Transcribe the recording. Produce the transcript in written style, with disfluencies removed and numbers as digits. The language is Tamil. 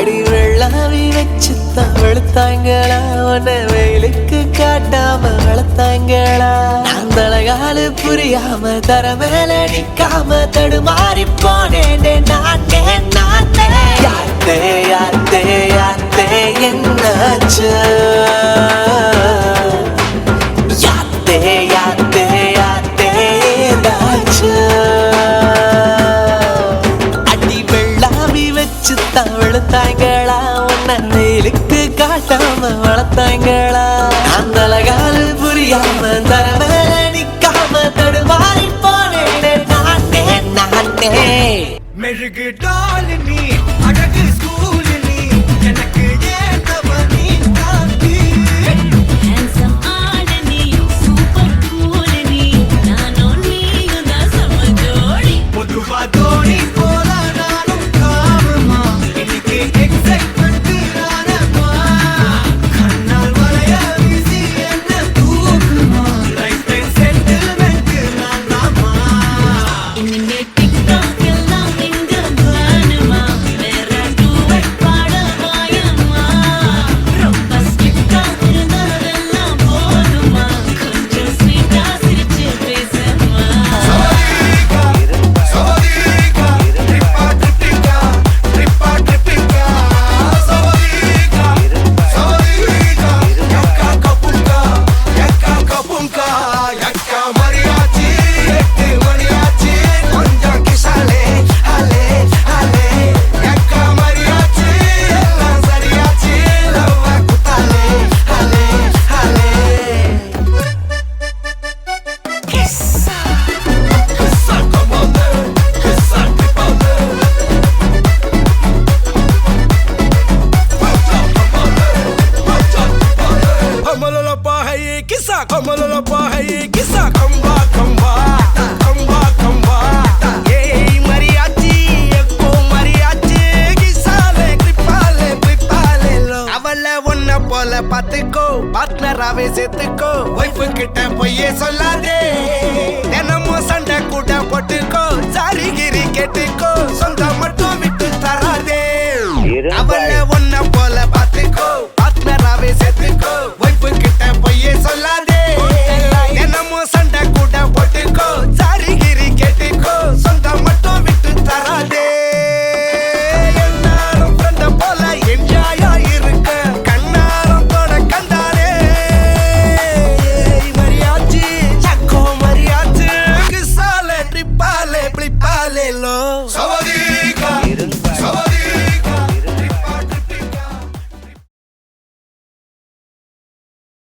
அடி வெள்ளாவி வச்சுத்தான் வெளுத்தாங்களா உன்னை வெயிலுக்கு காட்டாம வளர்த்தாங்களா நான் தலைகாலு புரியாம தர மேல நிக்காம தடுமாறி போனேன் நானே நானே யாத்தே யாத்தே யாத்தே என்னாச்சு யாத்தே யாத்தே யாத்தே ஏதாச்சு அடி வெள்ளாவி வச்சுத்தான் வெளுத்தாங்களா உன்னை வெயிலுக்கு காட்டாம வளர்த்தாங்களா அந்த அழகாலு புரியாம தர மேல நிக்காம தடுமாறி போனேன் நானே நானே மெழுகு டால் நீ அழகு ஸ்கூல் நீ எனக்கு ஏத்தவ நீ காந்தி handsome ஆட நீ சூப்பர் கூல் நீ நானும் நீயும் தான் சமஜோடி பொதுவா தோணி போல நானும் காமமா இன்னைக்கு எக்ஸைட்மெண்ட் நானமா கண்ணால் வளைய வீசி என்ன தூக்குமா லைஃப் டைம் செட்டில்மெண்ட் நானாமா இனிமே டிக்டாக் எல்லாம் இங்க வேணுமா வேற டூவெட் பாட வாயம்மா ரொம்ப ஸ்ட்ரிக்டா இருந்ததெல்லாம் போதுமா கொஞ்சம் ஸ்வீட்டா சிரிச்சு பேசம்மா பாத்துக்கோ பார்ட்னராவே சேர்த்துக்கோ ஒய்ஃபு கிட்ட பொய்யே சொல்லாதே தினமும் சண்டை கூட போட்டுக்கோ சாரிகிரி கேட்டுக்கோ சொந்தம் மட்டும் விட்டு தராதே அவ